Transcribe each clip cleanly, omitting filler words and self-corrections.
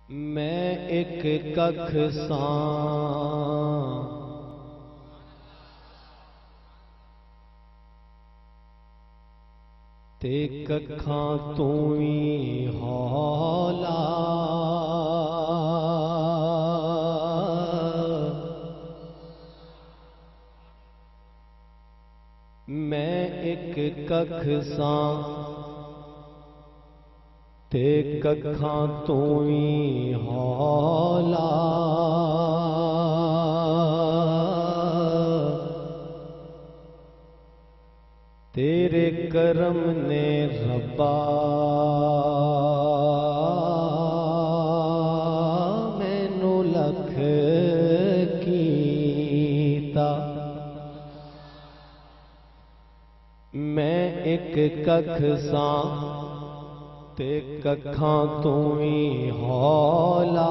میں ایک ککھ ساں تے ککھاں تویں ہولا میں ایک ککھ ساں تے ککھاں تویں ہولا تیرے کرم نے ربا مینو لکھ کیتا میں ایک ککھ ساں تے ککھاں تویں ہولا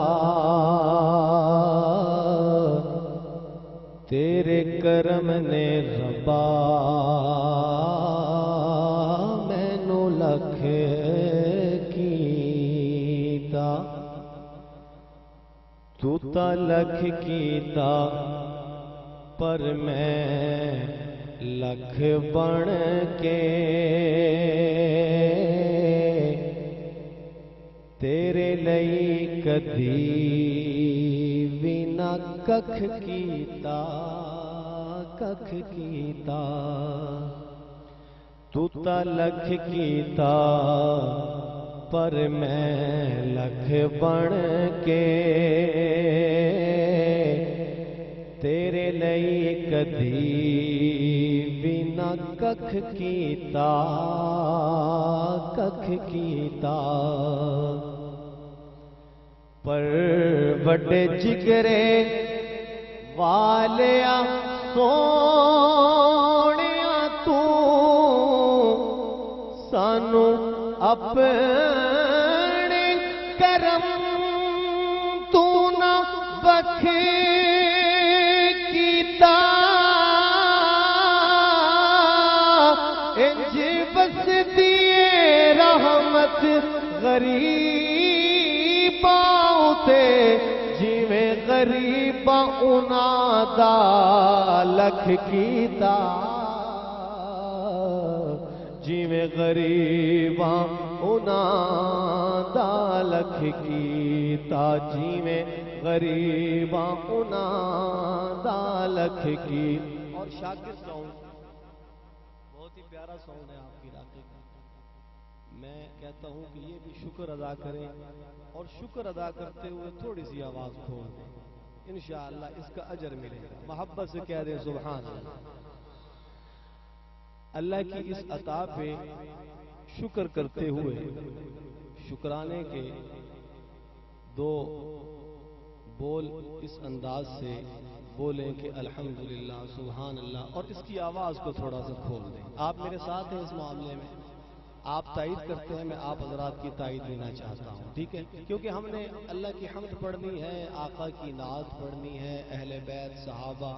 تیرے کرم نے ربا مینو لکھ کیتا تو تا لکھ کیتا پر میں لکھ بن کے تیرے لئی کدی وی نہ ککھ کیتا ککھ کیتا تو تا لکھ کیتا پر میں لکھ بن کے تیرے لئی کدی وی نہ ککھ کیتا ککھ کیتا پر وڈے جگرے والیا سونیا تو سانو اپنے کرم تو نہ بخ کیتا انج بس دیے رحمت غریباں تے جویں غریباں انہاں دا لکھ کیتا جویں غریباں انہاں دا لکھ کیتا جویں غریباں انہاں دا لکھ کی اور شاکر ساؤنڈ بہت ہی پیارا ساؤنڈ ہے آپ کی علاقے کا میں کہتا ہوں کہ یہ بھی شکر ادا کریں اور شکر ادا کرتے ہوئے تھوڑی سی آواز کھول دیں انشاءاللہ اس کا اجر ملے گا محبت سے کہہ دیں سبحان اللہ اللہ کی اس عطا پہ شکر کرتے ہوئے شکرانے کے دو بول اس انداز سے بولیں کہ الحمدللہ سبحان اللہ اور اس کی آواز کو تھوڑا سا کھول دیں آپ میرے ساتھ ہیں اس معاملے میں آپ تائید کرتے ہیں میں آپ حضرات کی تائید لینا چاہتا ہوں ٹھیک ہے کیونکہ ہم نے اللہ کی حمد پڑھنی ہے آقا کی نعت پڑھنی ہے اہل بیت صحابہ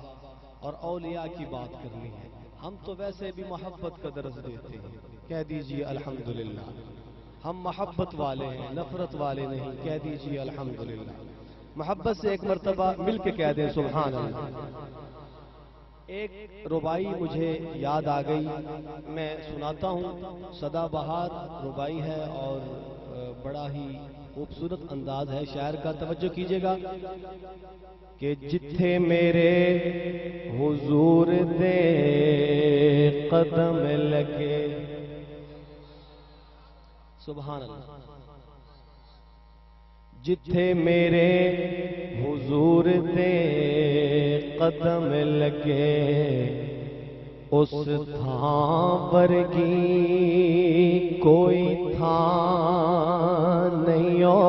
اور اولیاء کی بات کرنی ہے ہم تو ویسے بھی محبت کا درس دیتے ہیں کہہ دیجئے الحمدللہ ہم محبت والے ہیں نفرت والے نہیں کہہ دیجئے الحمدللہ محبت سے ایک مرتبہ مل کے کہہ دیں سبحان اللہ ایک ربائی مجھے یاد آ گئی میں سناتا ہوں سدا بہار ربائی ہے اور بڑا ہی خوبصورت انداز ہے شاعر کا توجہ کیجئے گا کہ جتھے میرے حضور دے قدم لگے سبحان اللہ جتھے میرے حضور دے قدم لگے اس تھاں ورگی کوئی تھاں نہیں ہو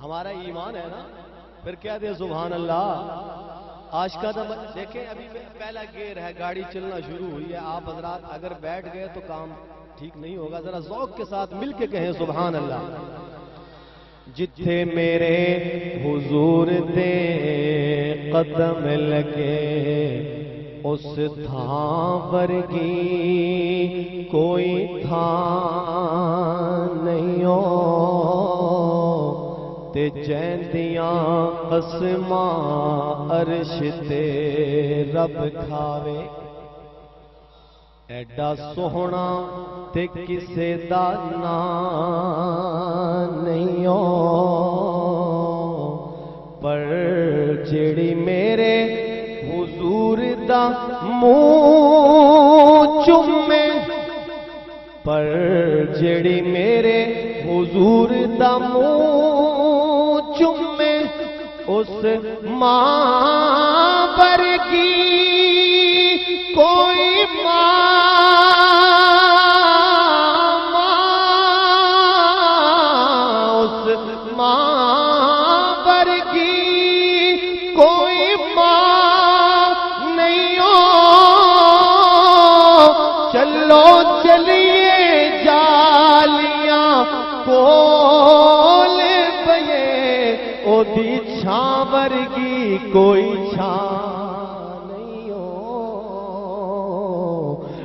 ہمارا ایمان ہے نا پھر کیا دے سبحان اللہ عاشقہ دیکھیں ابھی پہلا گیئر ہے گاڑی چلنا شروع ہوئی ہے آپ حضرات اگر بیٹھ گئے تو کام ٹھیک نہیں ہوگا ذرا ذوق کے ساتھ مل کے کہیں سبحان اللہ جتھے میرے حضور دے قدم لگے اس تھاں ورگی کوئی تھاں نہیں ہو تے جیندیاں قسماں عرش تے رب کھاوے ایڈا سوہنا تے کسے دا نام نہیں ہو پر جیڑی میرے حضور دا منہ چومے پر جیڑی میرے حضور دا منہ چومے اس ماں ورگی کوئی اس ماں ورگی کوئی ماں نہیں ہو چلو چلیے جالیاں کول پئے او دی چھاں ورگی کوئی چھاں نہیں ہو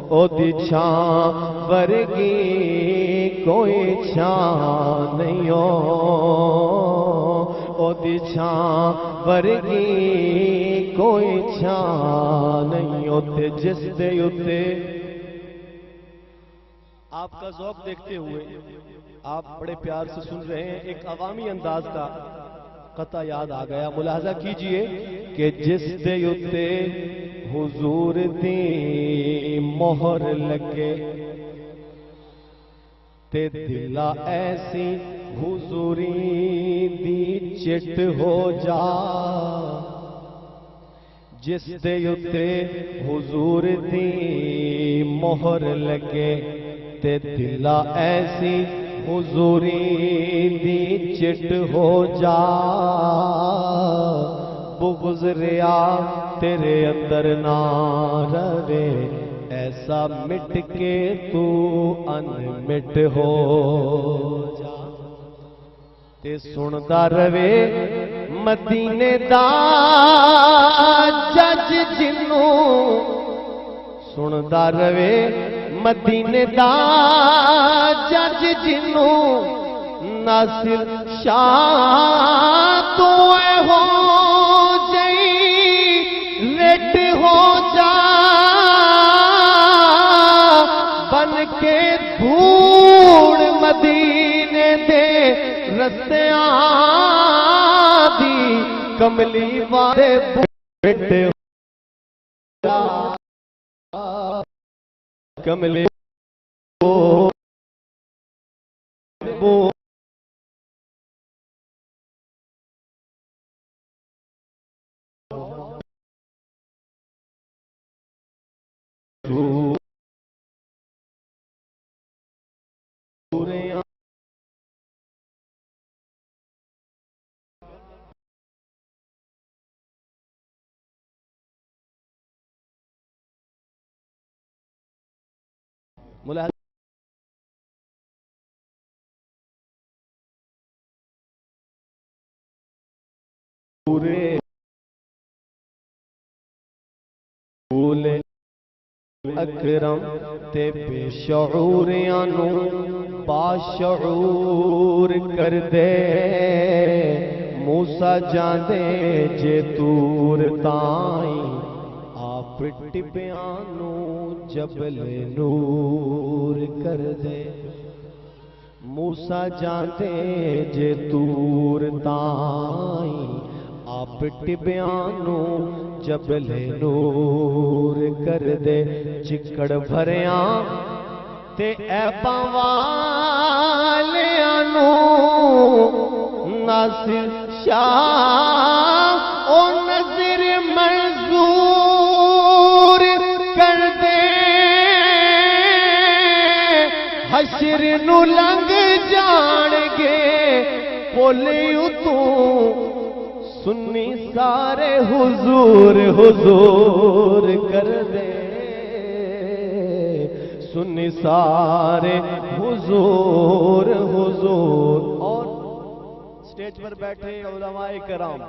او دی چھاں ورگی کوئی چھاں نہیں ہو او دی چھاں ورگی کوئی چھاں نہیں ہوتے جس دے اتے آپ کا ذوق دیکھتے ہوئے آپ بڑے پیار سے سن رہے ہیں ایک عوامی انداز کا قطع یاد آ گیا ملاحظہ کیجئے کہ جس دے اتے حضور دی مہر لگے تے دلا ایسی حضوری دی چٹ ہو جا جس دے اتے حضور دی مہر لگے تے دلا ایسی حضوری دی چٹ ہو جا بغض ریا تیرے اندر نہ رہے ایسا مٹ کے تو ان مٹ ہو جا تے سندا رہے مدینے دا جج جنوں سندا رہے مدینے دا جج جنوں ناصر شاہ تو اے ہو جئی رٹ ہو جا بن کے دھوڑ مدینے دے رستیاں دی کملی والے بٹ ہو جا کملی ملاحظہ پورے بولے اکرم تے بے شعوریاں نو باشعور کر دے موسیٰ جاندے جے تور تائیں آپ ٹپیاں نو جبل نور کر دے موسیٰ جاندے جے تور تائیں آپ ٹپیاں نو جبل نور کر دے چکڑ بھریاں تے ایباں والیاں نو ناصر شاہ او نظر منظور کر دے حشر نو لنگ جان گے پولیو تو سنی سارے حضور حضور کر دے سنی سارے حضور حضور اور سٹیج پر بیٹھے علماء کرام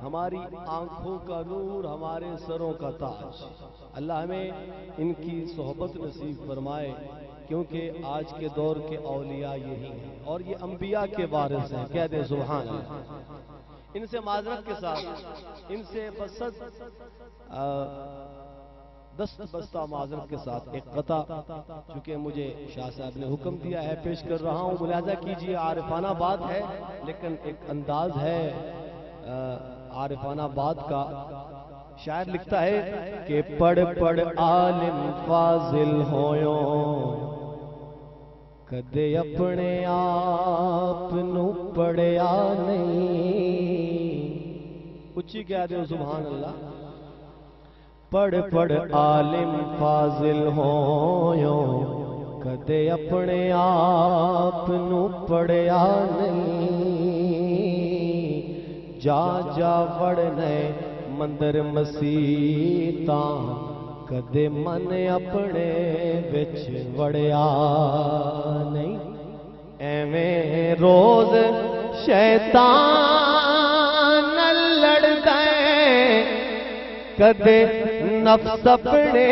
ہماری آنکھوں کا نور ہمارے سروں کا تاج اللہ ہمیں ان کی صحبت نصیب فرمائے کیونکہ آج کے دور کے اولیاء یہی ہیں اور یہ انبیاء کے وارث ہیں، کہہ دیں سبحان اللہ۔ ان سے معذرت کے ساتھ، ان سے بسط دست بستہ معذرت کے ساتھ ایک قطع چونکہ مجھے شاہ صاحب نے حکم دیا ہے پیش کر رہا ہوں، ملاحظہ کیجئے، عارفانہ بات ہے لیکن ایک انداز ہے عارفانہ بات کا۔ شاعر لکھتا ہے کہ پڑھ پڑھ عالم فاضل ہویوں، کدے اپنے آپ نو پڑھیا نہیں۔ اچھی کہہ دے سبحان اللہ۔ پڑھ پڑھ عالم فاضل ہویوں، کدے اپنے آپ نو پڑھیا نہیں۔ جا جا وڑنے مندر مسیتاں، کدے من اپنے وچ وڑیا نہیں۔ ایویں روز شیطان لڑدا ہے، کدے نفس اپنے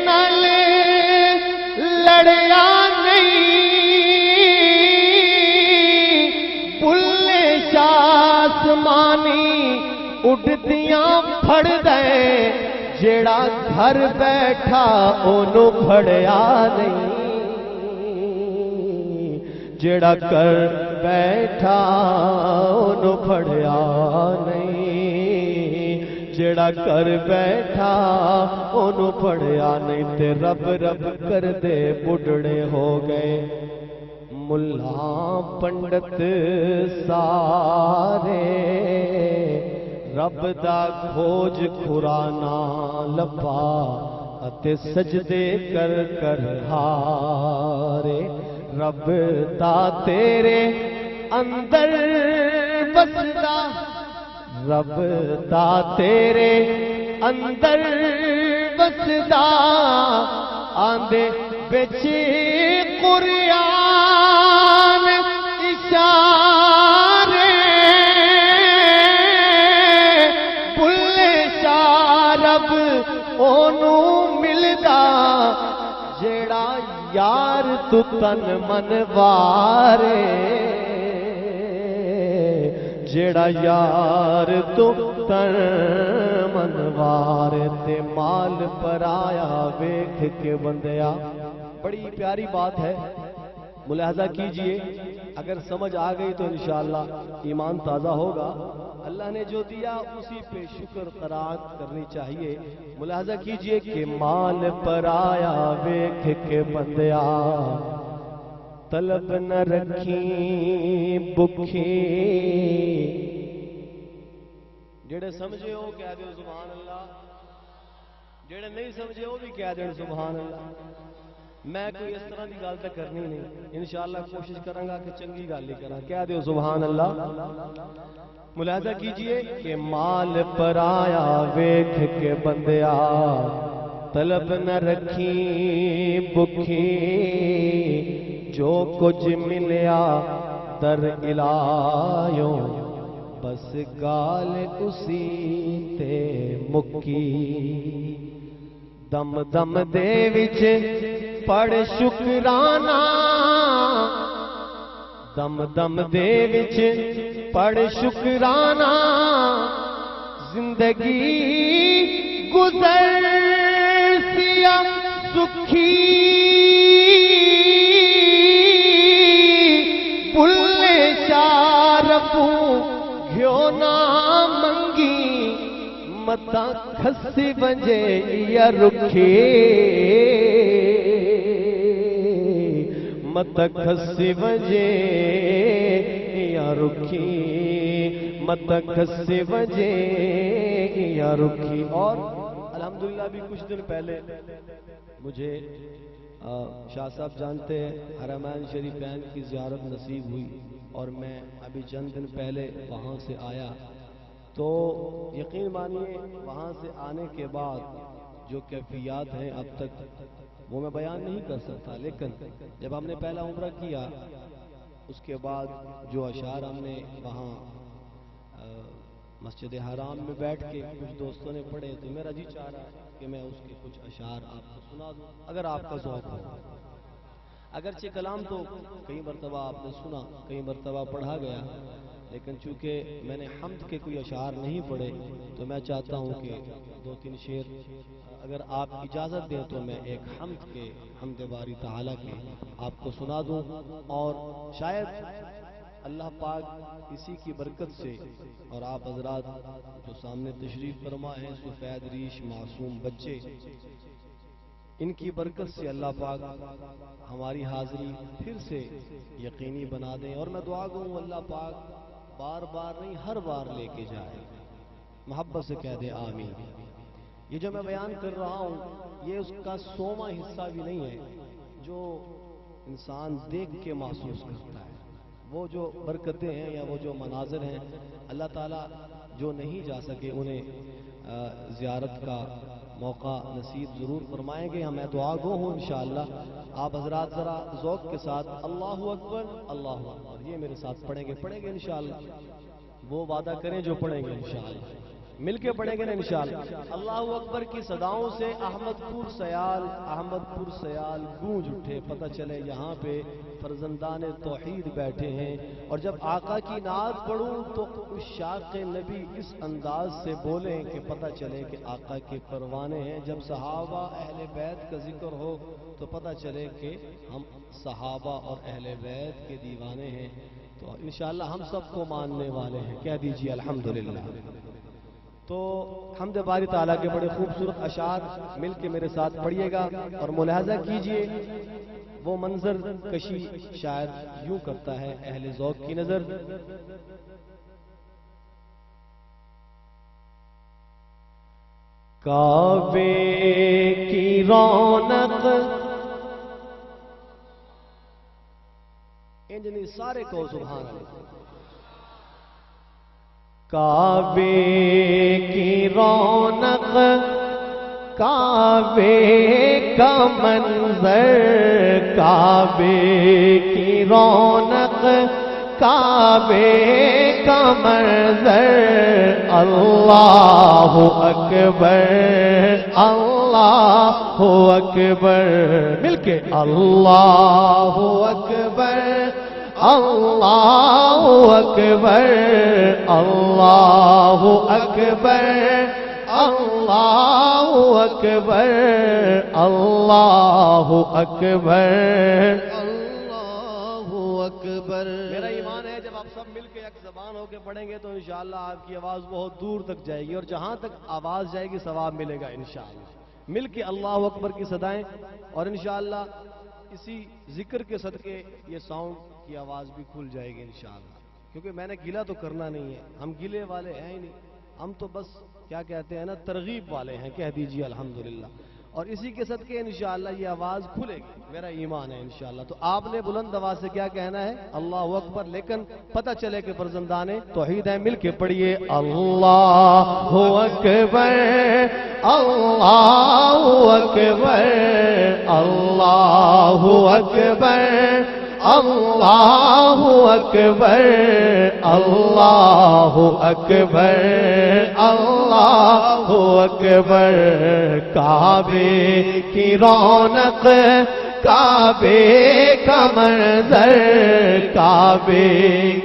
نال لڑیا نہیں۔ بلے شاہ آسمانی اڈدیاں پھڑ دے، جیڑا گھر بیٹھا اونوں پھڑیا نہیں۔ جیڑا گھر بیٹھا اونوں پھڑیا نہیں۔ جیڑا گھر بیٹھا اونوں پھڑیا نہیں۔ تے رب رب کر دے بڈھڑے ہو گئے ملا پنڈت سارے، رب دا کھوج کھرانا لبا اتے سجدے کر کر ہارے۔ رب دا تیرے اندر بسدا، رب دا تیرے اندر بسدا، آندے بچ قرآن اشارے۔ بلے شاہ رب اونوں ملدا، جیڑا یار تو تن من وارے۔ جیڑا یار تو تن من وارے، تے مال پرایا ویکھ کے بندیا۔ بڑی پیاری بات ہے، ملاحظہ کیجئے، اگر سمجھ آ گئی تو انشاءاللہ ایمان تازہ ہوگا۔ اللہ نے جو دیا اسی پہ شکر قرات کرنی چاہیے۔ ملاحظہ کیجئے کہ مال پرایا ویکھ کے بندیا، طلب نہ رکھی بکھی۔ جڑے سمجھے ہو کہہ دے سبحان اللہ، جڑے نہیں سمجھے ہو بھی کہہ دے سبحان اللہ۔ میں کوئی اس طرح کی گل تو کرنی نہیں، انشاءاللہ کوشش کروں گا کہ چنگی گل ہی کراں، کہہ دیو سبحان اللہ۔ ملاحظہ کیجئے کہ مال پرایا ویکھ کے بندیا، طلب نہ رکھی بکھی۔ جو کچھ ملیا در الہیوں، بس گال اسی تے مکی۔ دم دم دے وچ پڑھ شکرانہ، دم دم دے وچ پڑھ شکرانہ۔ زندگی گزر سیا سکھی، بلے شاہ ربوں گھیو نہ منگی۔ متا کھسی ونجے یا رکھی، مت کھسی ونجے یا رکھی، مت کھسی ونجے یا رکھی۔ اور الحمدللہ بھی کچھ دن پہلے مجھے شاہ صاحب جانتے ہیں حرمین شریفین کی زیارت نصیب ہوئی، اور میں ابھی چند دن پہلے وہاں سے آیا، تو یقین مانیے وہاں سے آنے کے بعد جو کیفیات ہیں اب تک وہ میں بیان نہیں کر سکتا، لیکن جب ہم نے پہلا عمرہ کیا اس کے بعد جو اشعار ہم نے وہاں مسجد حرام میں بیٹھ کے کچھ دوستوں نے پڑھے، تو میرا جی چاہ رہا ہے کہ میں اس کے کچھ اشعار آپ کو سنا دوں اگر آپ کا ذوق ہو۔ اگرچہ کلام تو کئی مرتبہ آپ نے سنا، کئی مرتبہ پڑھا گیا، لیکن چونکہ میں نے حمد کے کوئی اشعار نہیں پڑھے تو میں چاہتا ہوں کہ 2-3 شعر اگر آپ اجازت دیں تو میں ایک حمد باری تعالیٰ کے آپ کو سنا دوں، اور شاید اللہ پاک اسی کی برکت سے اور آپ حضرات جو سامنے تشریف فرما ہیں سفید ریش معصوم بچے، ان کی برکت سے اللہ پاک ہماری حاضری پھر سے یقینی بنا دیں، اور میں دعا کروں اللہ پاک بار بار نہیں ہر بار لے کے جائے، محبت سے کہہ دے آمین۔ یہ جو میں بیان کر رہا ہوں یہ اس کا 100واں حصہ بھی نہیں ہے جو انسان دیکھ کے محسوس کرتا ہے، وہ جو برکتیں ہیں یا وہ جو مناظر ہیں اللہ تعالیٰ جو نہیں جا سکے انہیں زیارت کا موقع نصیب ضرور فرمائیں گے۔ میں دعا گو ہوں انشاءاللہ، آپ حضرات ذرا ذوق کے ساتھ اللہ اکبر اللہ اکبر یہ میرے ساتھ پڑھیں گے انشاءاللہ، وہ وعدہ کریں جو پڑھیں گے انشاءاللہ، مل کے پڑھیں گے نا انشاءاللہ۔ اللہ اکبر کی صداؤں سے احمد پور سیال گونج اٹھے، پتہ چلے یہاں پہ فرزندان توحید بیٹھے ہیں، اور جب آقا کی نعت پڑھوں تو عشاق نبی اس انداز سے بولیں کہ پتہ چلے کہ آقا کے پروانے ہیں، جب صحابہ اہل بیت کا ذکر ہو تو پتہ چلے کہ ہم صحابہ اور اہل بیت کے دیوانے ہیں، تو انشاءاللہ ہم سب کو ماننے والے ہیں، کہہ دیجئے الحمدللہ۔ تو حمد باری تعالیٰ کے بڑے خوبصورت اشعار مل کے میرے ساتھ پڑھیے گا، اور ملاحظہ کیجئے وہ منظر کشی شاید یوں کرتا ہے اہل ذوق کی نظر۔ کعبے کی رونق انجنی سارے کو سبحان اللہ۔ کعبے کی رونق کعبے کا منظر، کعبے کی رونق کعبے کا منظر، اللہ اکبر اللہ اکبر، مل کے اللہ اکبر اللہ اکبر اللہ اکبر اللہ اکبر اللہ اکبر اللہ اکبر۔ میرا ایمان ہے جب آپ سب مل کے ایک زبان ہو کے پڑھیں گے تو انشاءاللہ آپ کی آواز بہت دور تک جائے گی، اور جہاں تک آواز جائے گی ثواب ملے گا انشاءاللہ۔ مل کے اللہ اکبر کی صدائیں، اور انشاءاللہ اسی ذکر کے صدقے یہ ساؤنڈ کی آواز بھی کھل جائے گی انشاءاللہ، کیونکہ میں نے گلہ تو کرنا نہیں ہے، ہم گلے والے ہیں ہی نہیں، ہم تو بس کیا کہتے ہیں نا ترغیب والے ہیں، کہہ دیجئے الحمدللہ، اور اسی کے صدقے انشاءاللہ یہ آواز کھلے گی، میرا ایمان ہے انشاءاللہ۔ تو آپ نے بلند آواز سے کیا کہنا ہے؟ اللہ اکبر، لیکن پتہ چلے کہ فرزندان توحید ہیں، مل کے پڑھیے اللہ اکبر اللہ اکبر اللہ اکبر اللہ اکبر اللہ اکبر اللہ اکبر۔ کعبے کی رونق کعبے کا منظر، کعبے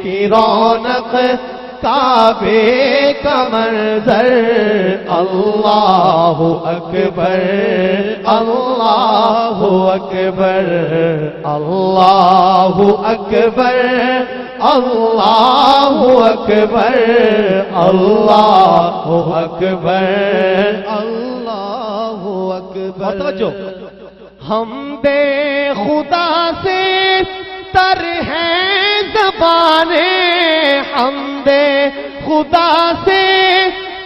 کی رونق کعبے کا منظر، اللہ اکبر اللہ اکبر اللہ اکبر اللہ اکبر اللہ اکبر اللہ اکبر۔ توجہ، حمد خدا سے تر ہیں زبانیں، حمد خدا سے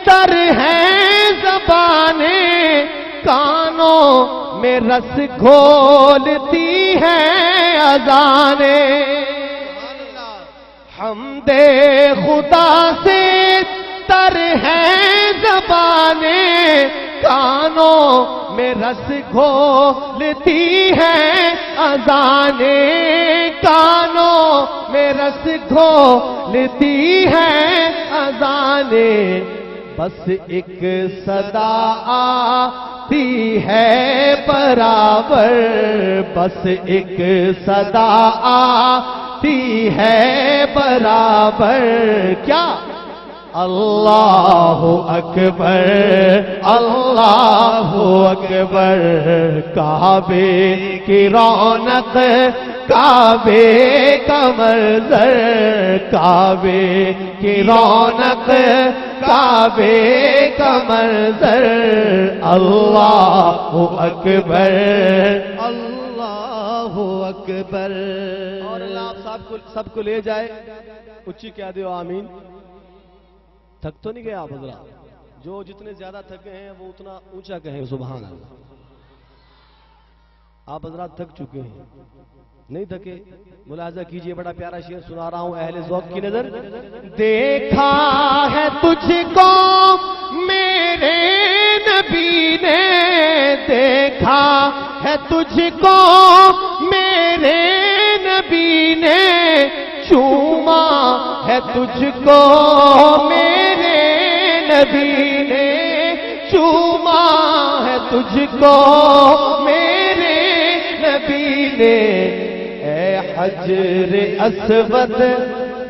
تر ہیں زبانیں، کانوں میں رس گھولتی ہیں اذانیں۔ حمد خدا سے تر ہیں زبانیں، کانوں میں رس گھولتی ہیں اذانیں، کانوں میں رس گھولتی ہیں اذانیں۔ بس ایک صدا ہے برابر، بس ایک صدا آتی ہے برابر، کیا؟ اللہ اکبر اللہ اکبر، کعبے کی رونق کعبے کا منظر، کعبے کی رونق کعبے کا منظر، اللہ اکبر اللہ اکبر۔ اور اللہ آپ سب کو لے جائے، اچھی کہہ دیو آمین۔ تھک تو نہیں گئے آپ حضرات؟ جو جتنے زیادہ تھک گئے ہیں وہ اتنا اونچا کہیں سبحان اللہ۔ آپ حضرات تھک چکے ہیں، نہیں تھکے؟ ملاحظہ کیجئے، بڑا پیارا شعر سنا رہا ہوں اہل ذوق کی نظر۔ دیکھا ہے تجھ کو میرے نبی نے، دیکھا ہے تجھ کو میرے نبی نے، چوما ہے تجھ کو میرے نبی نے، چوما ہے تجھ کو میرے نبی نے، اے حجر اسود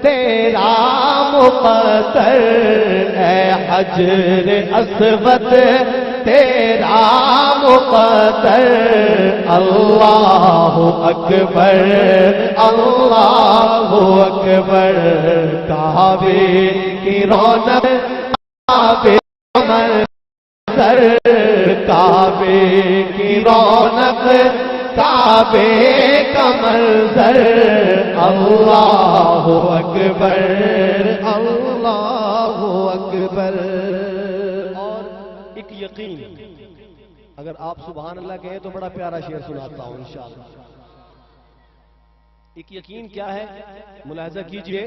تیرا مقدر، اے حجر اسود تیرا مقدر، اللہ اکبر اللہ اکبر، کعبے کی رونق کعبے کا منظر، کعبے کی رونق کعبے کا منظر، اللہ اکبر اللہ اکبر۔ اور ایک یقین، اگر آپ سبحان اللہ کہیں تو بڑا پیارا شعر سناتا ہوں انشاءاللہ۔ ایک یقین کیا ہے؟ ملاحظہ کیجئے۔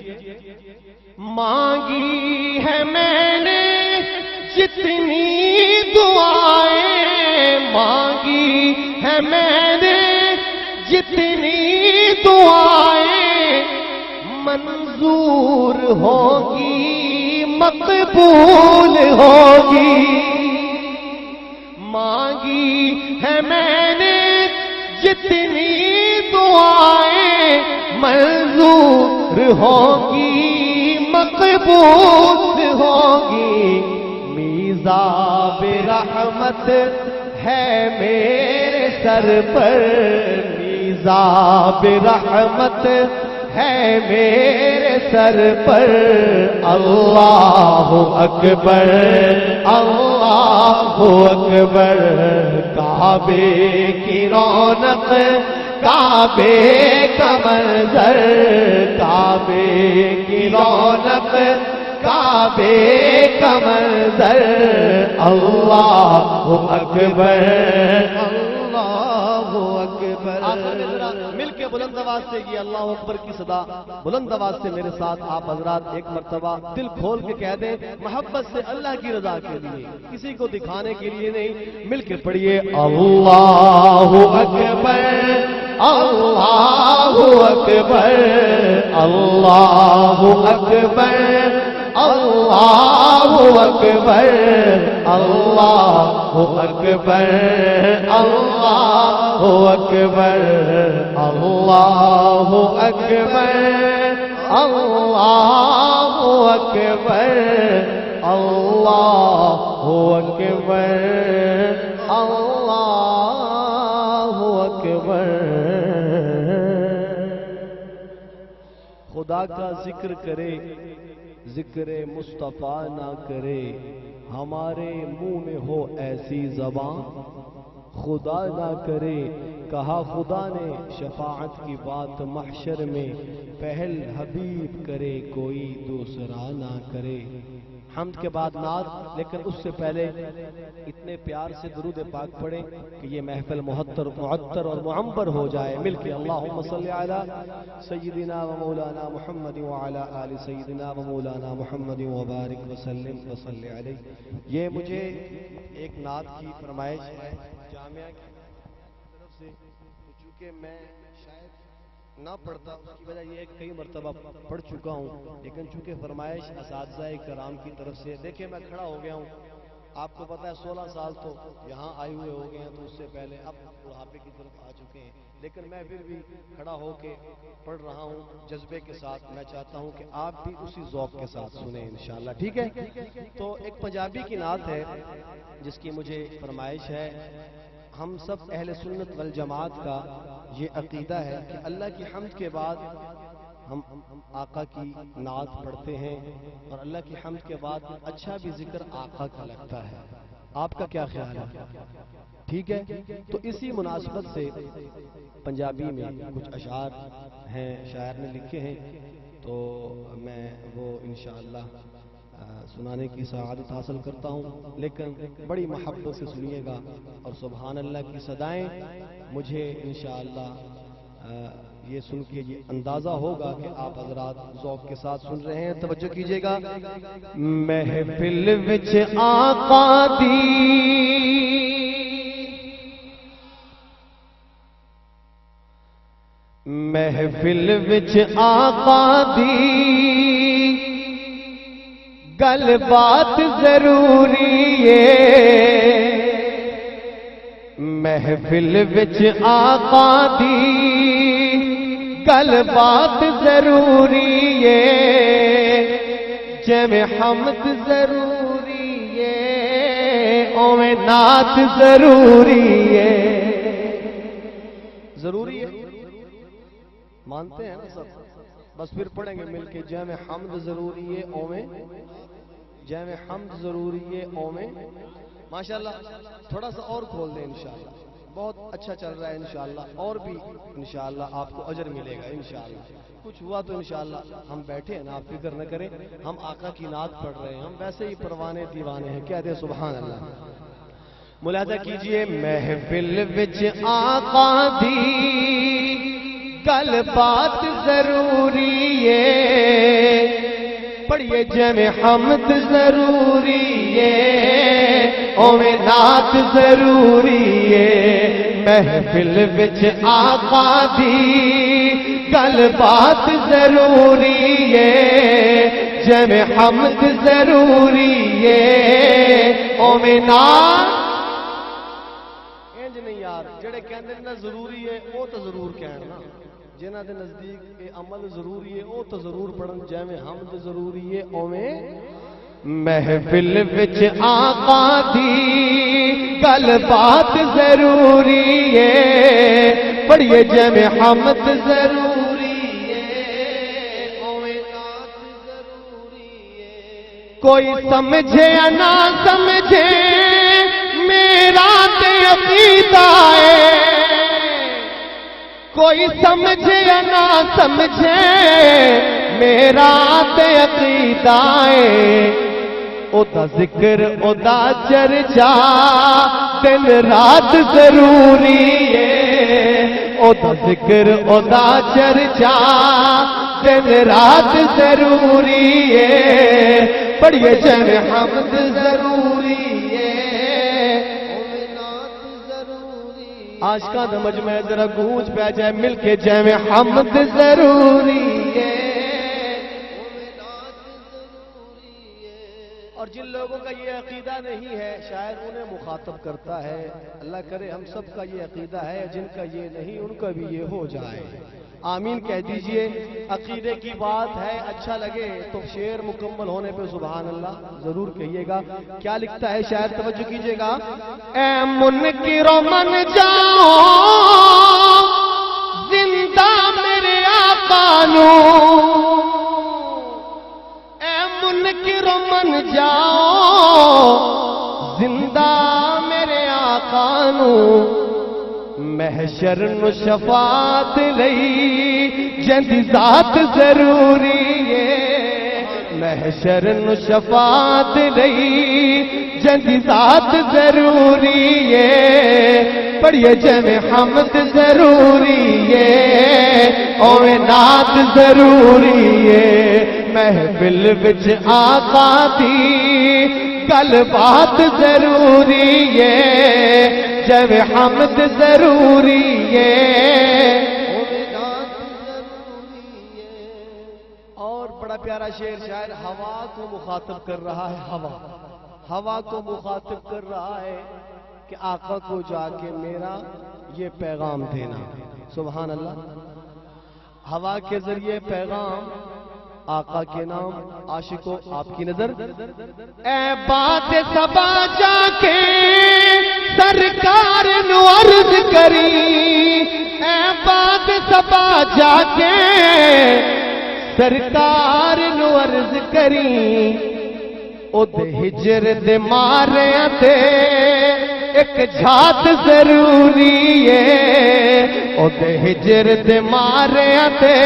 مانگی ہے میں نے جتنی دعائیں، مانگی ہے میں نے جتنی دعائیں، منظور ہوگی مقبول ہوگی، مانگی ہے میں نے جتنی دعائیں، منظور ہوگی مقبول ہوگی، میزاب رحمت ہے میرے سر پر، میزاب رحمت ہے میرے سر پر، اللہ اکبر اللہ اکبر، کعبے کی رونق کعبے کا منظر، کعبے کی رونق کعبے کا منظر، اللہ اکبر اللہ اکبر۔ آخر میں ذرا مل کے بلند آواز سے یہ اللہ اکبر کی صدا بلند آواز سے میرے ساتھ آپ حضرات ایک مرتبہ دل کھول کے کہہ دیں، محبت سے اللہ کی رضا کے لیے، کسی کو دکھانے کے لیے نہیں، مل کے پڑھیے اللہ اکبر اللہ اکبر اللہ اکبر اللہ اکبر اللہ اکبر اللہ اکبر اللہ اکبر اللہ اکبر اللہ اکبر اللہ اکبر۔ خدا کا ذکر کرے ذکر مصطفیٰ نہ کرے، ہمارے منہ میں ہو ایسی زبان، خدا نہ کرے کہا خدا نے شفاعت کی بات محشر میں، پہل حبیب کرے کوئی دوسرا نہ کرے۔ حمد کے بعد نعت، لیکن اس سے پہلے اتنے پیار سے درود پاک پڑھیں کہ یہ محفل معطر اور معمر ہو جائے۔ مل کے اللہم صلی علی سیدنا و مولانا محمد وعلی آل سیدنا و مولانا محمد وبارک وسلم وصلی علیہ۔ یہ مجھے ایک نعت کی فرمائش ہے جامعہ کی طرف سے، چونکہ میں شاید نہ پڑھتا، اس کی وجہ یہ ہے کہ کئی مرتبہ پڑھ چکا ہوں، لیکن چونکہ فرمائش اساتذہ کرام کی طرف سے، دیکھیں میں کھڑا ہو گیا ہوں، آپ کو پتا ہے 16 سال تو یہاں آئے ہوئے ہو گئے ہیں، تو اس سے پہلے اب بڑھاپے کی طرف آ چکے ہیں، لیکن میں پھر بھی کھڑا ہو کے پڑھ رہا ہوں جذبے کے ساتھ۔ میں چاہتا ہوں کہ آپ بھی اسی ذوق کے ساتھ سنیں انشاءاللہ، ٹھیک ہے؟ تو ایک پنجابی کی نعت ہے جس کی مجھے فرمائش ہے۔ ہم سب اہل سنت والجماعت کا یہ عقیدہ ہے کہ اللہ کی حمد کے بعد ہم آقا کی نعت پڑھتے ہیں، اور اللہ کی حمد کے بعد اچھا بھی ذکر آقا کا لگتا ہے۔ آپ کا کیا خیال ہے؟ ٹھیک ہے؟ تو اسی مناسبت سے پنجابی میں کچھ اشعار ہیں، شاعر نے لکھے ہیں، تو میں وہ انشاءاللہ سنانے کی سعادت حاصل کرتا ہوں، لیکن بڑی محبت سے سنیے گا، اور سبحان اللہ کی صدائیں مجھے انشاءاللہ یہ سن کے یہ اندازہ ہوگا کہ آپ حضرات ذوق کے ساتھ سن رہے ہیں۔ توجہ کیجئے گا۔ محفل وچ آقا دی، محفل وچ آقا دی گل بات ضروری ہے، محفل وچ آقا دی گل بات ضروری ہے، جویں حمد ضروری ہے اویں نعت ضروری ہے۔ ضروری ہے، مانتے ہیں نا سب؟ بس پھر پڑھیں گے مل کے، جویں حمد ضروری ہے اویں، جویں حمد ضروری ہے اویں۔ ماشاءاللہ تھوڑا سا اور کھول دیں انشاءاللہ، بہت اچھا چل رہا ہے انشاءاللہ، اور بھی انشاءاللہ آپ کو اجر ملے گا انشاءاللہ۔ کچھ ہوا تو انشاءاللہ ہم بیٹھے ہیں نا، آپ فکر نہ کریں، ہم آقا کی نعت پڑھ رہے ہیں، ہم ویسے ہی پروانے دیوانے ہیں، کہہ دیں سبحان اللہ۔ ملاحظہ کیجئے، محفل وچ آقا دی گل بات ضروری ہے، پڑھیے جویں حمد ضروری ہے اویں نعت ضروری ہے، محفل وچ آقا دی گل بات ضروری ہے، جویں حمد ضروری ہے اویں نعت۔ انج نہیں یار، جڑے کہندے نا ضروری ہے وہ تو ضرور کہن نا، جنہ دے نزدیک اے عمل ضروری ہے وہ تو ضرور پڑھن، جویں حمد ضروری ہے اویں۔ محفل وچ آقا دی گل بات ضروری ہے، پڑھیے جویں حمد ضروری ہے اویں نعت ضروری ہے۔ کوئی سمجھے یا نہ سمجھے میرا تے عقیدہ ہے، کوئی سمجھے یا نہ سمجھے میرا تے عقیدہ ہے، او دا ذکر او دا چرچا دن رات ضروری ہے، او دا ذکر او دا چرچا دن رات ضروری ہے، پڑھیے جویں حمد ضروری ہے اویں نعت ضروری ہے۔ عاشقاں دا مجمع ذرا گونج پہ جائے مل کے، جویں حمد ضروری ہے اویں نعت ضروری ہے۔ اور جن لوگوں کا یہ عقیدہ نہیں ہے شاید انہیں مخاطب کرتا ہے، اللہ کرے ہم سب کا یہ عقیدہ ہے، جن کا یہ نہیں ان کا بھی یہ ہو جائے، آمین کہہ دیجئے۔ عقیدے کی بات ہے، اچھا لگے تو شعر مکمل ہونے پہ سبحان اللہ ضرور کہیے گا۔ کیا لکھتا ہے شاعر، توجہ کیجئے گا۔ اے منکرو من جاؤ زندہ میرے آقا نو، اے منکرو من جاؤ زندہ میرے آقا نو، محشر نو شفاعت لئی جندی ذات ضروری ہے، محشر نو شفاعت لئی جندی ذات ضروری ہے، پڑھیے جویں حمد ضروری ہے اویں نعت ضروری ہے، محفل وچ آقا دی گل بات ضروری ہے، جویں حمد ضروری ہے اویں نعت ضروری ہے۔ اور بڑا پیارا شعر شاعر ہوا کو مخاطب کر رہا ہے، ہوا ہوا کو مخاطب کر رہا ہے کہ آقا کو جا کے میرا یہ پیغام دینا. سبحان اللہ. ہوا کے ذریعے پیغام، آقا کے نام. عاشقوں آپ کی نظر. اے بات سبا جا کے سرکار نو عرض کری، اے بات سبا جا کے سرکار نو عرض کری، او دے ہجر دے مارے تے ایک جھات ضروری ہے، او دے ہجر دے مارے تے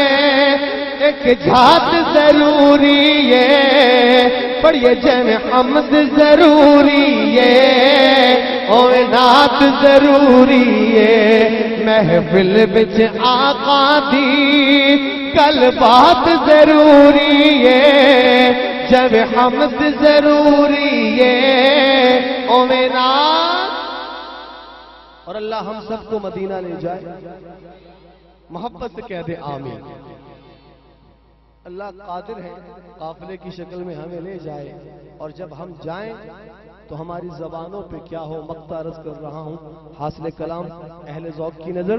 ایک جھات ضروری ہے، پڑھیے جے حمد ضروری ہے، او نعت ضروری ہے، محفل وچ آقا دی کل بات ضروری ہے، جب حمد ضروری ہے، او نعت. اور اللہ ہم سب کو مدینہ لے جائے. محبت سے کہہ دے آمین. اللہ قادر ہے قافلے کی شکل میں ہمیں لے جائے، اور جب ہم جائیں تو ہماری زبانوں پہ کیا ہو. مقطع عرض کر رہا ہوں حاصل کلام اہل ذوق کی نظر.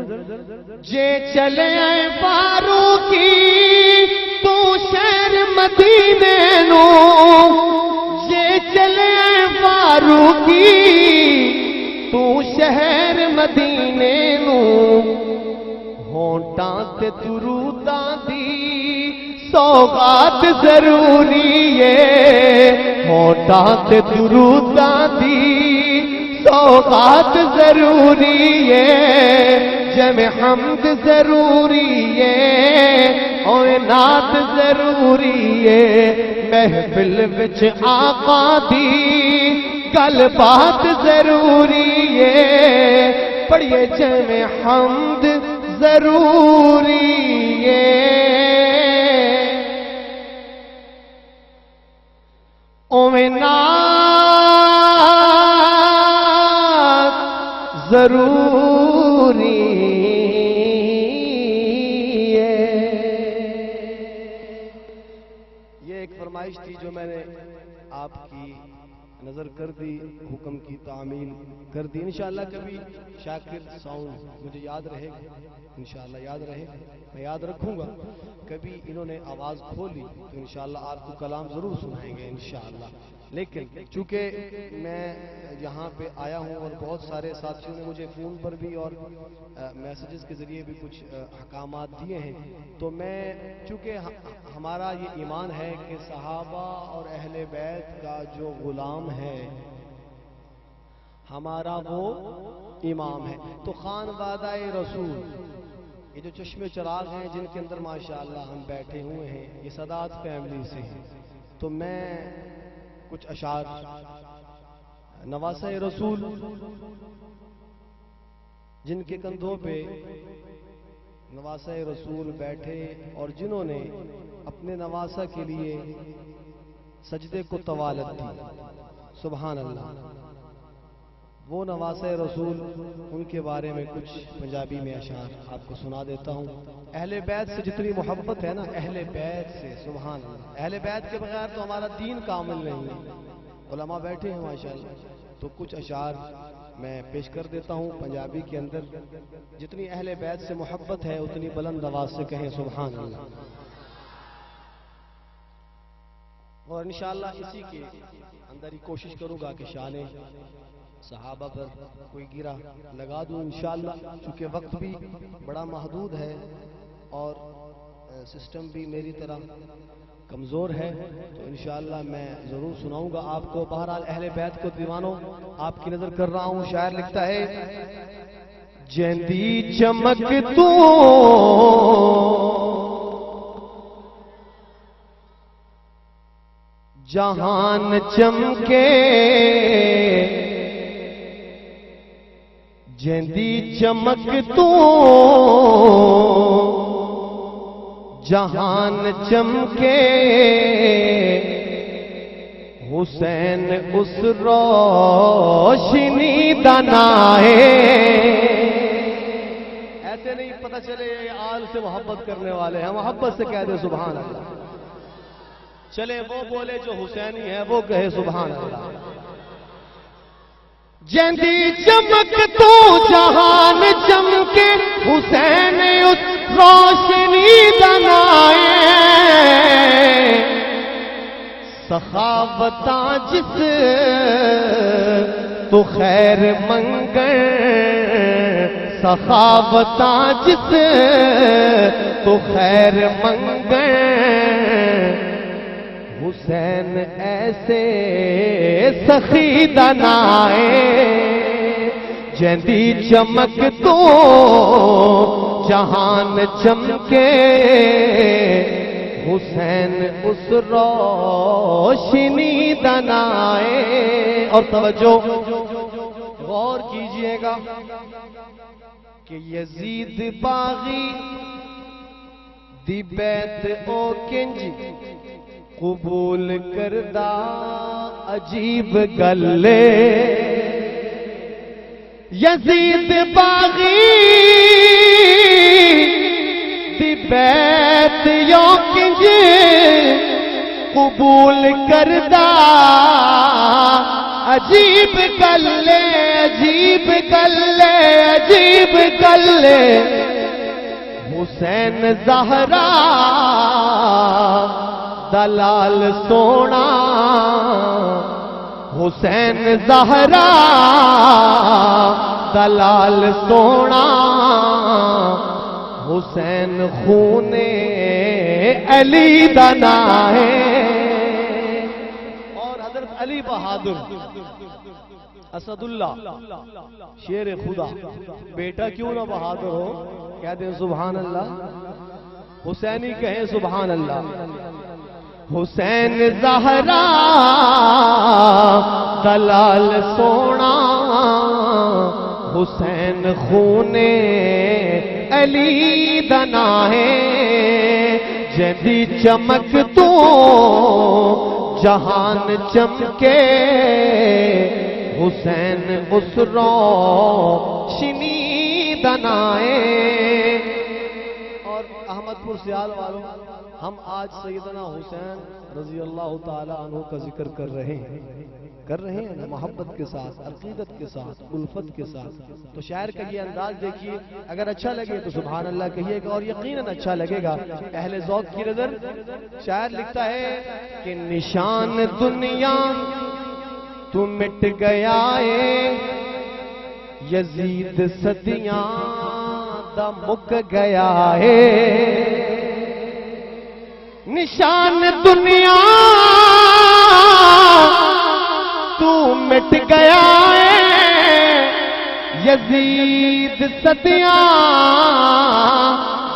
جے چلے فاروقی تو شہر مدینے نو، جے چلے فاروقی تو شہر مدینے نو، ہونٹاں تے دروداں دی سوغات ضروری ہے، ہونٹاں تے دروداں دی سوغات ضروری ہے، جمع حمد ضروری ہے، او نعت ضروری ہے، محفل وچ آقا دی گل بات ضروری ہے، پڑھیے جمع حمد ضروری ہے، او نعت ضروری ہے. یہ ایک فرمائش تھی جو میں نے آپ کی نظر کر دی، حکم کی تعمیل کر دی. انشاءاللہ کبھی شاکر ساؤنڈ مجھے یاد رہے گا، انشاءاللہ یاد رہے گا، میں یاد رکھوں گا. کبھی انہوں نے آواز کھولی تو انشاءاللہ آپ کو کلام ضرور سنائیں گے انشاءاللہ. لیکن چونکہ میں یہاں پہ آیا ہوں اور بہت سارے ساتھیوں نے مجھے فون پر بھی اور میسیجز کے ذریعے بھی کچھ احکامات دیے ہیں، تو میں چونکہ ہمارا یہ ایمان ہے کہ صحابہ اور اہل بیت کا جو غلام ہے ہمارا وہ امام ہے. تو خانوادہ رسول، یہ جو چشم چراغ ہیں جن کے اندر ماشاءاللہ ہم بیٹھے ہوئے ہیں، یہ سادات فیملی سے ہیں. تو میں کچھ اشعار نواسہ رسول جن کے کندھوں پہ نواسہ رسول بیٹھے اور جنہوں نے اپنے نواسہ کے لیے سجدے کو طوالت دی، سبحان اللہ، وہ نواسہ رسول، ان کے بارے میں کچھ پنجابی میں اشعار آپ کو سنا دیتا ہوں. اہل بیت سے جتنی محبت ہے نا، اہل بیت سے، سبحان اللہ، اہل بیت کے بغیر تو ہمارا دین کامل نہیں ہے. علماء بیٹھے ہیں ماشاءاللہ، تو کچھ اشعار میں پیش کر دیتا ہوں پنجابی کے اندر. جتنی اہل بیت سے محبت ہے اتنی بلند آواز سے کہیں سبحان اللہ. اور انشاءاللہ اسی کے اندر ہی کوشش کروں گا کہ شان صحابہ پر کوئی گرا لگا دوں انشاءاللہ، چونکہ وقت بھی بڑا محدود ہے اور سسٹم بھی میری طرح کمزور ہے، تو انشاءاللہ میں ضرور سناؤں گا آپ کو. بہرحال اہل بیت کو دیوانوں آپ کی نظر کر رہا ہوں. شاعر لکھتا ہے، جیندی چمک تو جہان چمکے، جیندی چمک تو جہان چمکے، حسین اس روشنی دنائے. ایسے نہیں پتہ چلے یہ آل سے محبت کرنے والے ہیں، محبت سے کہہ دے سبحان اللہ. چلے وہ بولے جو حسینی ہے وہ کہے سبحان اللہ. جندی چمک تو جہان چمکے حسین اس روشنی دنائے سخاوتاں جس تو خیر منگر سخاوتاں جس تو خیر منگر حسین ایسے سخی دنائے جندی چمک تو جہان چمکے حسین اس روشنی دنائے. اور توجہ غور کیجئے گا کہ یزید باغی دی بیت او کنج قبول کردہ عجیب گلے یزید باغی دی بیت یو کنج قبول کردہ عجیب گلے عجیب گلے عجیب گلے حسین زہرا دلال سونا حسین زہرا دلال سونا حسین خون علی دنا ہے. اور حضرت علی بہادر اسد اللہ شیر خدا بیٹا کیوں نہ بہادر ہو کہتے ہیں سبحان اللہ حسینی کہیں سبحان اللہ. حسین زہرا دلال سونا حسین خون علی دنا ہے جدی چمک تو جہان چمکے حسین اس روشنی دنائے. اور احمد پور سیال والوں ہم آج سیدنا حسین رضی اللہ تعالی عنہ کا ذکر کر رہے ہیں محبت کے ساتھ عقیدت کے ساتھ الفت کے ساتھ. تو شاعر کا یہ انداز دیکھیے اگر اچھا لگے تو سبحان اللہ کہیے گا اور یقیناً اچھا لگے گا. اہل ذوق کی نظر شاعر لکھتا ہے کہ نشان دنیا تو مٹ گیا ہے یزید صدیاں دا مک گیا ہے. نشان دنیا تو مٹ گیا ہے یزید صدیاں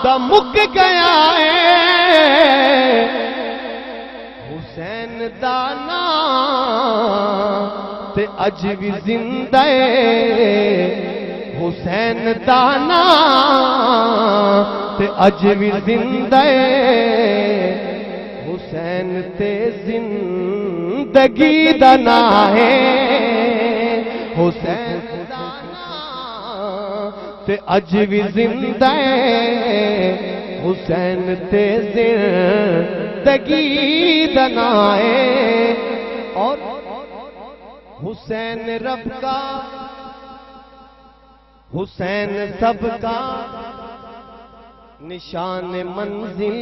دا مک گیا ہے. حسین دانا تے اج بھی زندہ ہے حسین دانا تے اج بھی زندہ ہے حسین تے زندگی دنا ہے حسین دانا تے اج بھی زندہ ہے حسین تے زندگی دنا ہے. اور حسین رب کا حسین سب کا نشان منزل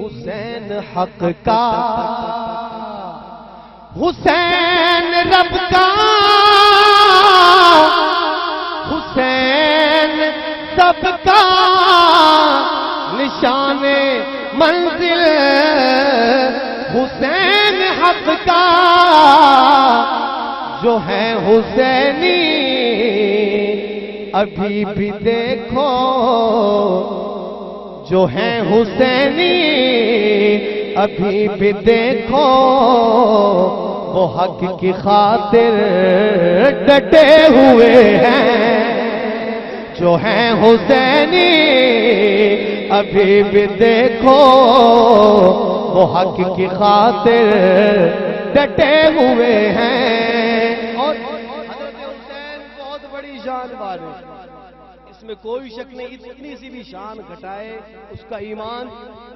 حسین حق کا حسین رب کا حسین سب کا نشان منزل حسین حق کا جو ہے حسینی ابھی بھی دیکھو جو ہیں حسینی ابھی بھی دیکھو وہ حق کی خاطر ڈٹے ہوئے ہیں جو ہیں حسینی ابھی بھی دیکھو وہ حق کی خاطر ڈٹے ہوئے ہیں. اور حضرت حسین بہت بڑی شان والے اس میں کوئی شک نہیں اتنی سی بھی شان گھٹائے اس کا ایمان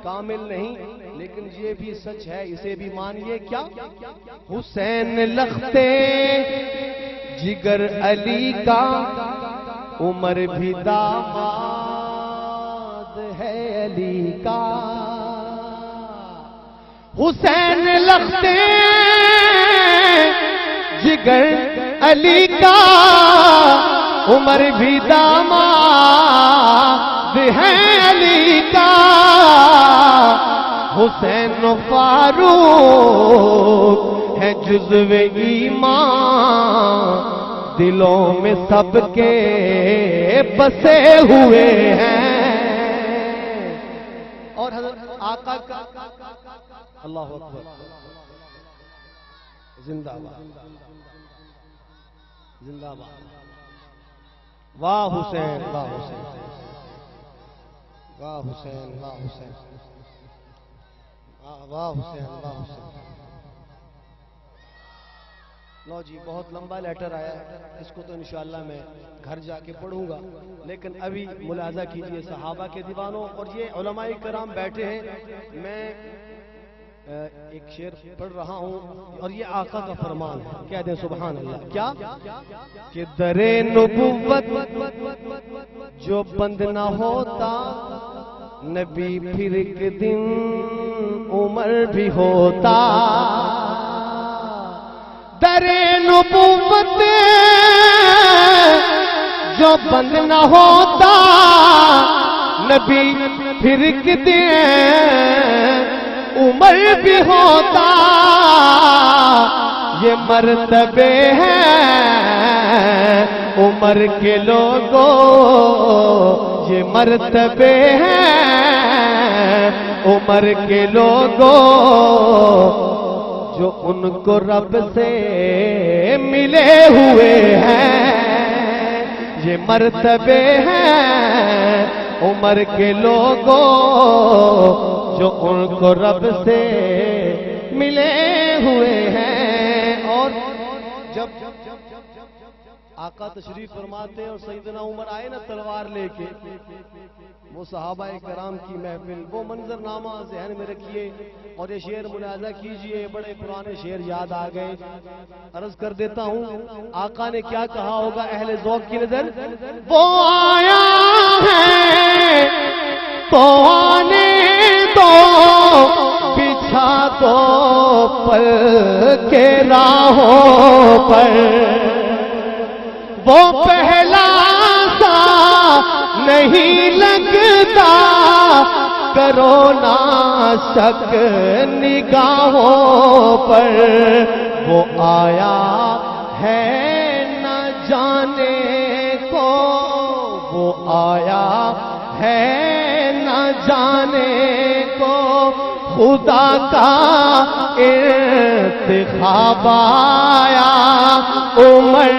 کامل نہیں. لیکن یہ بھی سچ ہے اسے بھی مانیے کیا حسین لختے جگر علی کا عمر بھی داماد ہے علی کا حسین لگتے جگر علی کا عمر بھی داماد ہے علی کا حسین فاروق ہے جزو ایمان دلوں میں سب کے بسے ہوئے ہیں اور حضرت آقا کا اللہ اکبر زندہ باد زندہ باد واہ حسین واہ حسین واہ حسین واہ حسین واہ حسین واہ حسین لو جی بہت لمبا لیٹر آیا ہے اس کو تو انشاءاللہ میں گھر جا کے پڑھوں گا لیکن ابھی ملاحظہ کیجئے صحابہ کے دیوانوں اور یہ علماء کرام بیٹھے ہیں میں ایک شعر پڑھ رہا ہوں اور یہ آقا کا فرمان ہے کہہ دیں سبحان اللہ کیا کہ در نبوت جو بند نہ ہوتا نبی پھر ایک دن عمر بھی ہوتا در نبوت جو بند نہ ہوتا نبی پھر ایک دن عمر بھی ہوتا یہ مرتبے ہیں عمر کے لوگوں یہ مرتبے ہیں عمر کے لوگوں جو ان کو رب سے ملے ہوئے ہیں یہ مرتبے ہیں عمر کے لوگوں جو ان کو رب سے ملے ہوئے ہیں اور جب آقا تشریف فرماتے اور سیدنا عمر آئے نا تلوار لے کے وہ صحابہ کرام کی محفل وہ منظر نامہ ذہن میں رکھیے اور یہ شعر ملاحظہ کیجئے بڑے پرانے شعر یاد آ گئے عرض کر دیتا ہوں آقا نے کیا کہا ہوگا اہل ذوق کی نظر وہ آیا ہے تو آنے دو بچھا دو پل کے راہوں پر وہ پہلا سا نہیں لگتا کرو نہ شک نگاہوں پر وہ آیا ہے نہ جانے کو وہ آیا ہے نہ جانے کو خدا کا انتخاب آیا عمر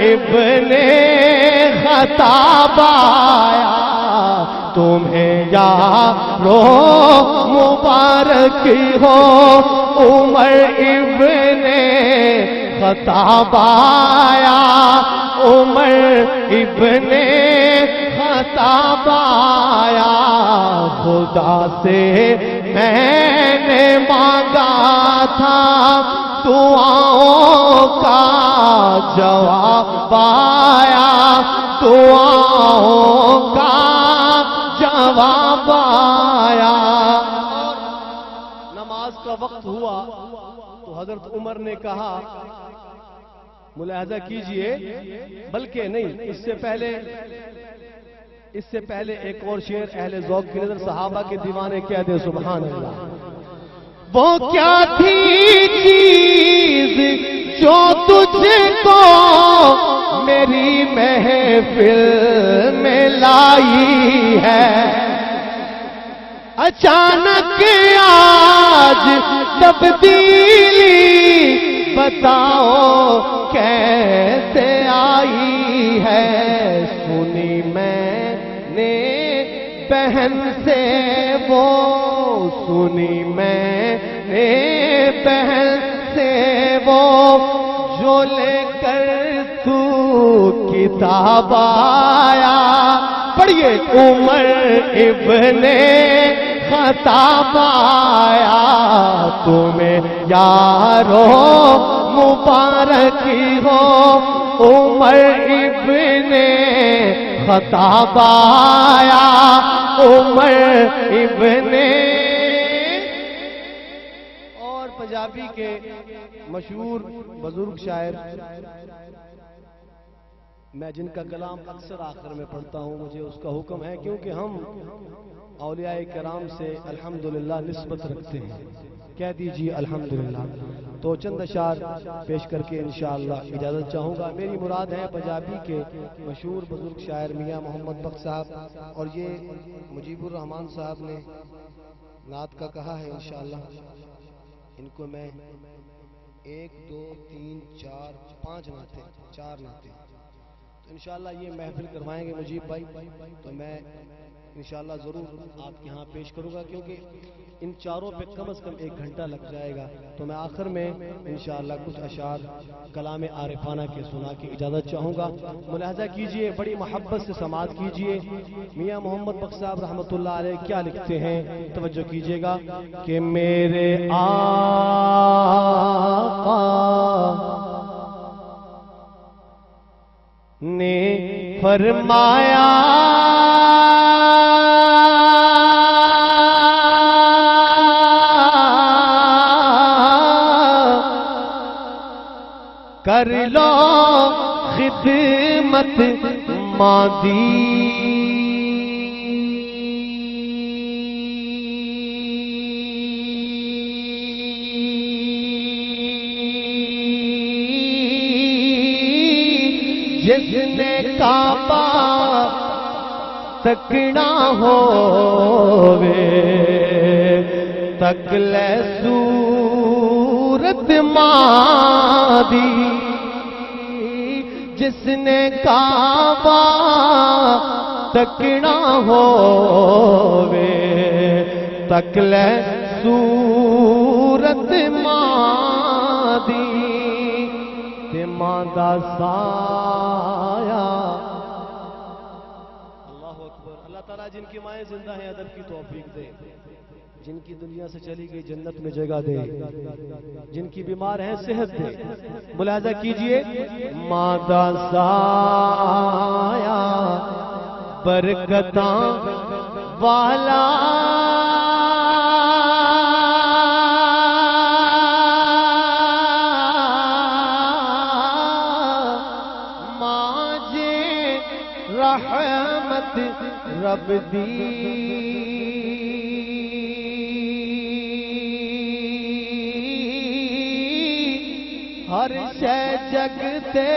ابن خطاب آیا تمہیں یارو مبارک ہو عمر ابن خطاب آیا عمر ابن خطاب آیا خدا سے میں نے مانگا تھا دعاؤں کا جواب آیا دعاؤں کا جواب آیا نماز کا وقت ہوا تو حضرت عمر نے کہا ملاحظہ کیجئے بلکہ نہیں اس سے پہلے ایک اور شعر اہل ذوق کی نظر صحابہ کے دیوانے کہہ دے سبحان اللہ وہ کیا تھی چیز جو تجھ کو میری محفل میں لائی ہے اچانک آج تبدیلی بتاؤ کیسے آئی ہے سنی میں نے بہن سے وہ سنی میں نے بہن سے وہ جو لے کر تو کتاب آیا پڑھیے عمر ابن خطاب آیا تمہیں یارو مبارک ہو عمر ابن خطاب آیا عمر ابن اور پنجابی کے مشہور بزرگ شاعر میں جن کا کلام اکثر آخر میں پڑھتا ہوں، مجھے اس کا حکم ہے کیونکہ ہم اولیاء کرام سے الحمدللہ نسبت رکھتے ہیں، کہہ دیجیے الحمدللہ۔ تو چند اشعار پیش کر کے انشاءاللہ اجازت چاہوں گا۔ میری مراد ہے پنجابی کے مشہور بزرگ شاعر میاں محمد بخش صاحب، اور یہ مجیب الرحمان صاحب نے نعت کا کہا ہے انشاءاللہ۔ ان کو میں 1 2 3 4 5 نعتیں 4 نعتیں تو انشاءاللہ یہ محفل کروائیں گے مجیب بھائی، تو میں انشاءاللہ ضرور آپ کے ہاں پیش کروں گا، کیونکہ ان چاروں پہ کم از کم 1 گھنٹہ لگ جائے گا۔ تو میں آخر میں انشاءاللہ کچھ اشعار کلام عارفانہ کے سنا کے اجازت چاہوں گا۔ ملاحظہ کیجئے، بڑی محبت سے سماعت کیجئے، میاں محمد بخش صاحب رحمۃ اللہ علیہ کیا لکھتے ہیں، توجہ کیجئے گا کہ میرے آقا نے فرمایا کر لو خدمت مادی جس نے کعبہ تکنا ہووے تک لے صورت مادی، جس نے کعبہ تکنا ہووے تک لے صورت مادی تے ماں دا سایہ۔ اللہ اکبر۔ اللہ تعالیٰ جن کی مائیں زندہ ہیں ادب کی توفیق دے، جن کی دنیا سے چلی گئی جنت میں جگہ دے، جن کی بیمار ہیں صحت دے۔ ملاحظہ کیجئے، ماں دا سایہ برکتاں والا ماں جے رحمت رب دی ہر شے جگ تے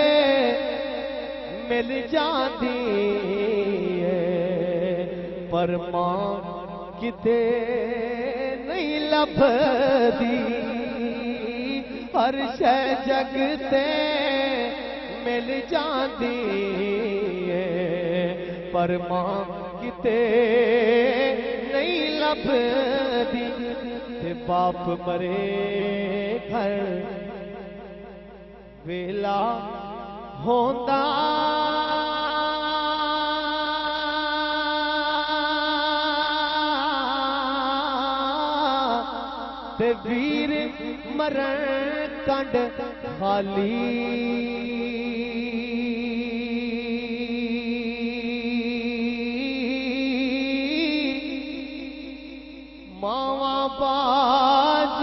مل جاندی ہے پر ماں کتے نہیں لبھدی، ہر شے جگ تے مل جاندی ہے پر ماں کتے نہیں لبھدی، تے باپ مرے گھر ویلا ہوندا تے ویر مرن کنڈ خالی، ماواں باج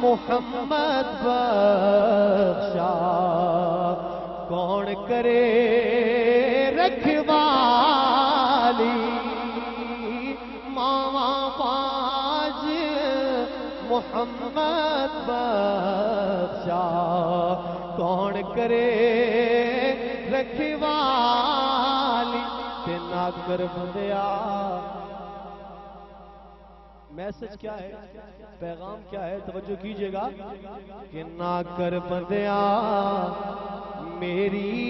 محمد بخشا کون کرے رکھوالی، ماواں باج محمد بخشا کون کرے رکھوالی، تے نہ کر بندیا۔ میسج کیا ہے، پیغام کیا ہے، توجہ کیجئے گا کہ نہ کر بندیا میری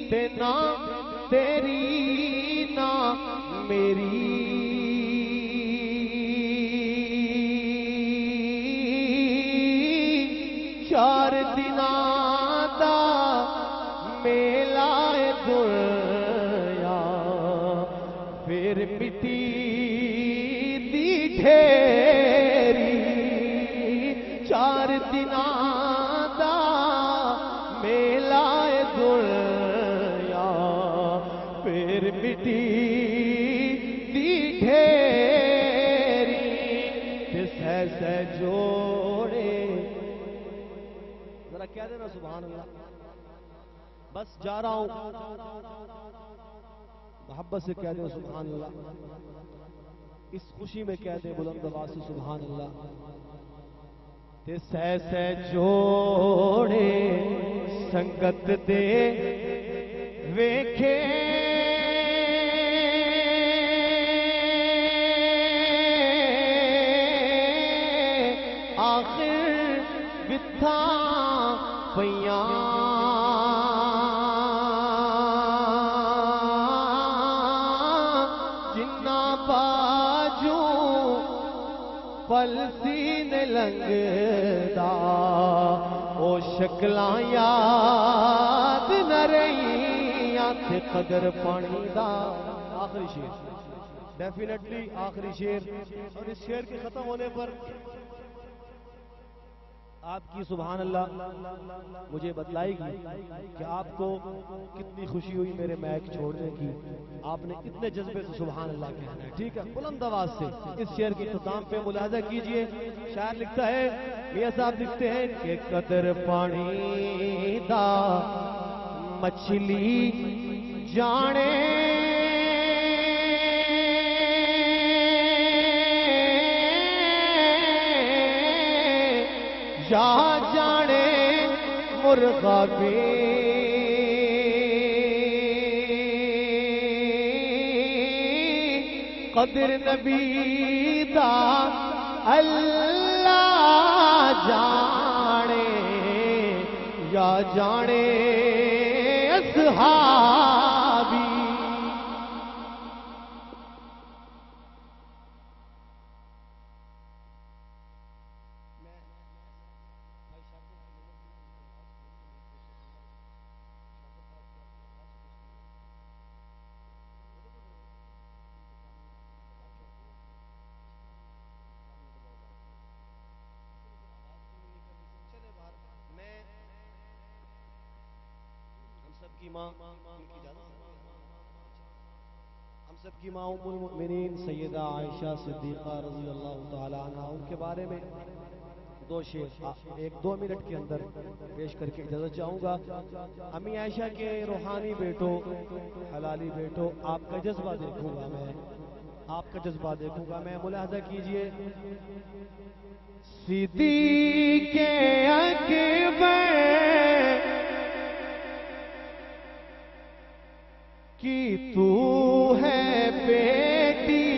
تے نہ تیری نہ میری، چار دناں دا میلائے دنیا پھر مٹی دی ڈھیری 4 دناں دا میلائے دنیا پھر مٹی دی ڈھیری سہ جوڑے ذرا کہہ دینا سبحان اللہ. بس جا رہا ہوں, محبت سے کہہ دیں سبحان اللہ. اس خوشی میں کہہ دیں بلند آواز سے سبحان اللہ. سہ جوڑے سنگت دے ویکھے آخر بتھا پیاں جنہ باجو پلسین لنگدا او شکلاں یاد نہ رہیاں تے قدر پانی دا. آخری شعر ڈیفینیٹلی آخری شعر, اور اس شعر کے ختم ہونے پر آپ کی سبحان اللہ مجھے بتلائے گی کہ آپ کو کتنی خوشی ہوئی میرے میک چھوڑنے کی. آپ نے اتنے جذبے سے سبحان اللہ کہنا ہے, ٹھیک ہے, بلند آواز سے. اس شعر کے اختتام پہ ملاحظہ کیجئے, شاعر لکھتا ہے, میاں صاحب لکھتے ہیں کہ قدر پانی دا مچھلی جانے یا جانے مرغا بھی قدر نبی دا اللہ جانے یا جانے اصحابی. ہم سب کی ماں ام المؤمنین سیدہ عائشہ صدیقہ رضی اللہ تعالی عنہ, ان کے بارے میں 2 شعر 1-2 منٹ کے اندر پیش کر کے اجازت چاہوں گا. امی عائشہ کے روحانی بیٹوں, حلالی بیٹوں, آپ کا جذبہ دیکھوں گا میں, آپ کا جذبہ دیکھوں گا میں. ملاحظہ کیجئے, صدیق اکبر کی تو ہے بیٹی,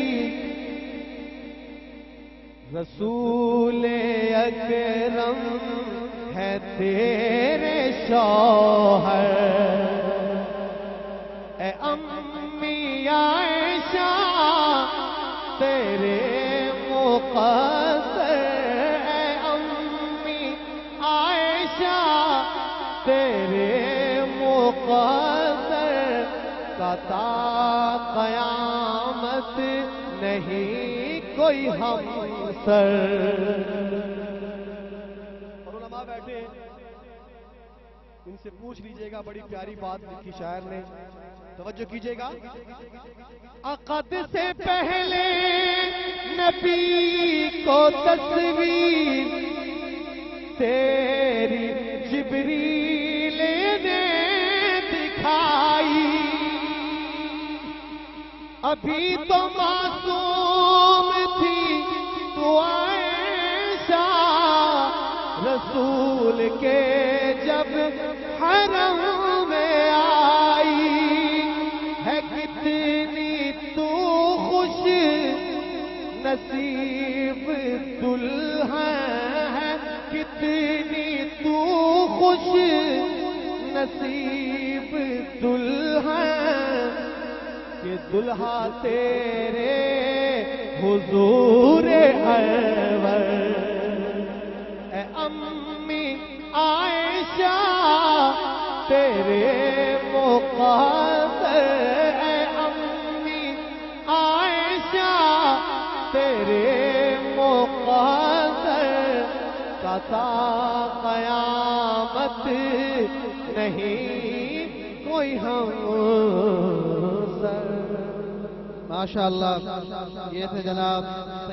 رسول اکرم ہے تیرے شوہر. اے امی عائشہ تیرے مقصر, اے امی عائشہ تیرے مقصر تا قیامت نہیں کوئی ہمسر. اور علماء بیٹھے ہیں, ان سے پوچھ لیجئے گا, بڑی پیاری بات لکھی شاعر نے, توجہ کیجئے گا. عقد سے پہلے نبی کو تصویر تیری جبریل نے دکھائی, ابھی تو معصوم تھی تو عائشہ, رسول کے جب حرم میں آئی ہے, کتنی تو خوش نصیب دلہن ہے, کتنی تو خوش نصیب دلہن کہ دلہا تیرے حضور انور. اے امی عائشہ تیرے مقدر اے امی عائشہ، تیرے مقدر کا تا قیامت نہیں کوئی ہم سر۔ ماشاءاللہ، یہ تھے جناب